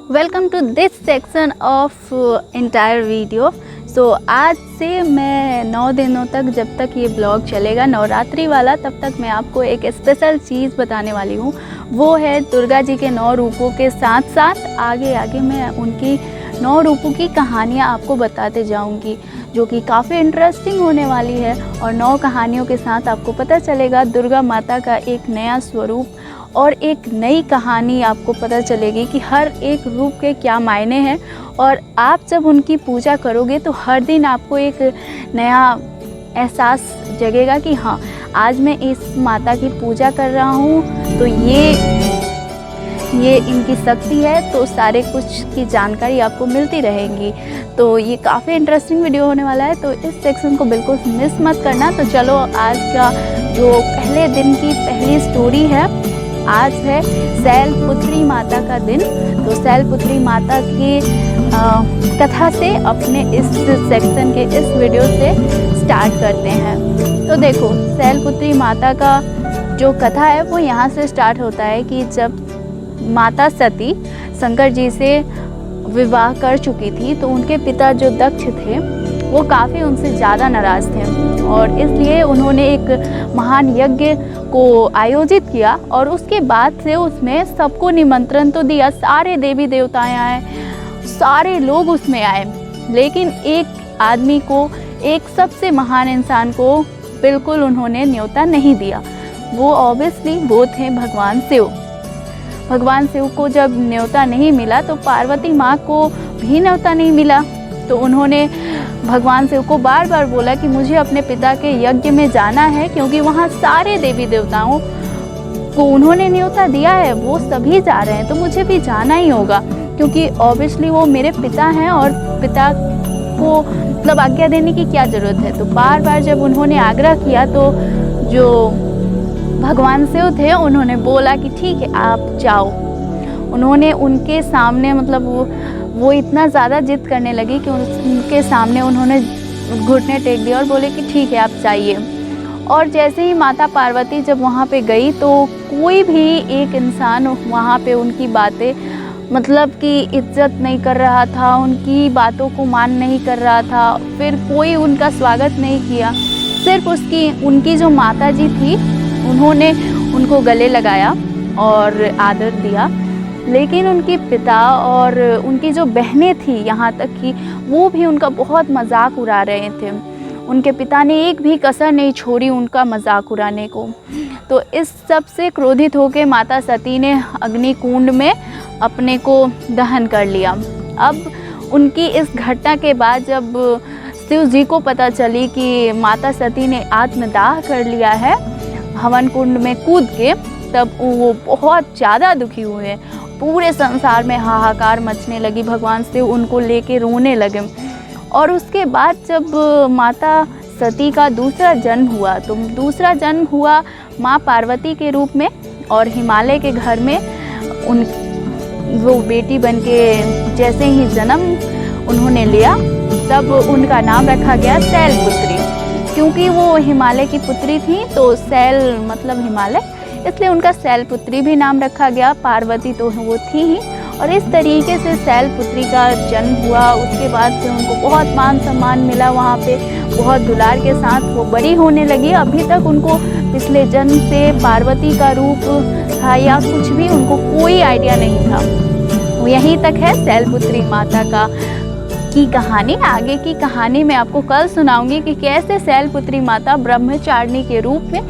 Welcome to this section of entire video. So आज से मैं 9 दिनों तक, जब तक ये ब्लॉग चलेगा नवरात्रि वाला, तब तक मैं आपको एक स्पेशल चीज़ बताने वाली हूँ। वो है दुर्गा जी के 9 रूपों के साथ साथ आगे आगे मैं उनकी 9 रूपों की कहानियाँ आपको बताते जाऊँगी, जो कि काफ़ी इंटरेस्टिंग होने वाली है। और 9 कहानियों के साथ आपको पता चलेगा दुर्गा माता का एक नया स्वरूप और एक नई कहानी आपको पता चलेगी कि हर एक रूप के क्या मायने हैं। और आप जब उनकी पूजा करोगे तो हर दिन आपको एक नया एहसास जगेगा कि हाँ, आज मैं इस माता की पूजा कर रहा हूँ तो ये इनकी शक्ति है, तो सारे कुछ की जानकारी आपको मिलती रहेंगी। तो ये काफ़ी इंटरेस्टिंग वीडियो होने वाला है, तो इस सेक्शन को बिल्कुल मिस मत करना। तो चलो, आज का जो पहले दिन की पहली स्टोरी है, आज है शैलपुत्री माता का दिन। तो शैलपुत्री माता की कथा से अपने इस सेक्शन के इस वीडियो से स्टार्ट करते हैं। तो देखो, शैलपुत्री माता का जो कथा है वो यहाँ से स्टार्ट होता है कि जब माता सती शंकर जी से विवाह कर चुकी थी तो उनके पिता जो दक्ष थे वो काफ़ी उनसे ज़्यादा नाराज़ थे, और इसलिए उन्होंने एक महान यज्ञ को आयोजित किया। और उसके बाद से उसमें सबको निमंत्रण तो दिया, सारे देवी देवताएं आए, सारे लोग उसमें आए, लेकिन एक आदमी को, एक सबसे महान इंसान को बिल्कुल उन्होंने न्योता नहीं दिया। वो ऑब्वियसली वो थे भगवान शिव। भगवान शिव को जब न्योता नहीं मिला तो पार्वती माँ को भी न्योता नहीं मिला। तो उन्होंने भगवान शिव को बार बार बोला कि मुझे अपने पिता के यज्ञ में जाना है, क्योंकि वहाँ सारे देवी देवताओं को उन्होंने न्योता दिया है, वो सभी जा रहे हैं, तो मुझे भी जाना ही होगा, क्योंकि ऑब्वियसली वो मेरे पिता हैं और पिता को मतलब आज्ञा देने की क्या ज़रूरत है। तो बार बार जब उन्होंने आग्रह किया तो जो भगवान शिव थे उन्होंने बोला कि ठीक है, आप जाओ। उन्होंने उनके सामने मतलब वो इतना ज़्यादा जिद करने लगी कि उनके सामने उन्होंने घुटने टेक दिया और बोले कि ठीक है, आप जाइए। और जैसे ही माता पार्वती जब वहाँ पे गई तो कोई भी एक इंसान वहाँ पे उनकी बातें मतलब कि इज्जत नहीं कर रहा था, उनकी बातों को मान नहीं कर रहा था, फिर कोई उनका स्वागत नहीं किया। सिर्फ उनकी जो माता जी थी उन्होंने उनको गले लगाया और आदर दिया, लेकिन उनके पिता और उनकी जो बहनें थी, यहाँ तक कि वो भी उनका बहुत मजाक उड़ा रहे थे। उनके पिता ने एक भी कसर नहीं छोड़ी उनका मजाक उड़ाने को। तो इस सब से क्रोधित होकर माता सती ने अग्निकुंड में अपने को दहन कर लिया। अब उनकी इस घटना के बाद जब शिव जी को पता चली कि माता सती ने आत्मदाह कर लिया है हवन कुंड में कूद के, तब वो बहुत ज़्यादा दुखी हुए। पूरे संसार में हाहाकार मचने लगी, भगवान शिव उनको लेके रोने लगे। और उसके बाद जब माता सती का दूसरा जन्म हुआ, तो दूसरा जन्म हुआ माँ पार्वती के रूप में, और हिमालय के घर में वो बेटी बनके जैसे ही जन्म उन्होंने लिया, तब उनका नाम रखा गया शैलपुत्री। क्योंकि वो हिमालय की पुत्री थी तो शैल मतलब हिमालय, इसलिए उनका शैलपुत्री भी नाम रखा गया। पार्वती तो वो थी ही, और इस तरीके से शैलपुत्री का जन्म हुआ। उसके बाद से उनको बहुत मान सम्मान मिला, वहाँ पे बहुत दुलार के साथ वो बड़ी होने लगी। अभी तक उनको पिछले जन्म से पार्वती का रूप था या कुछ भी उनको कोई आइडिया नहीं था। वो यहीं तक है शैलपुत्री माता की कहानी। आगे की कहानी मैं आपको कल सुनाऊंगी कि कैसे शैलपुत्री माता ब्रह्मचारिणी के रूप में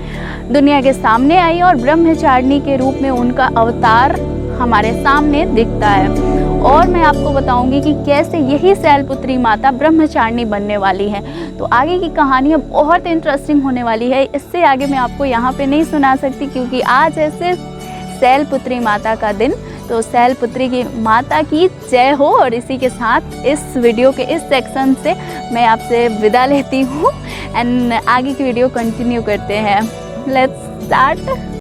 दुनिया के सामने आई, और ब्रह्मचारिणी के रूप में उनका अवतार हमारे सामने दिखता है। और मैं आपको बताऊंगी कि कैसे यही शैलपुत्री माता ब्रह्मचारिणी बनने वाली है। तो आगे की कहानी बहुत इंटरेस्टिंग होने वाली है। इससे आगे मैं आपको यहाँ पे नहीं सुना सकती, क्योंकि आज है सिर्फ शैलपुत्री माता का दिन। तो शैलपुत्री की माता की जय हो। और इसी के साथ इस वीडियो के इस सेक्शन से मैं आपसे विदा लेती हूँ, एंड आगे की वीडियो कंटिन्यू करते हैं। Let's start.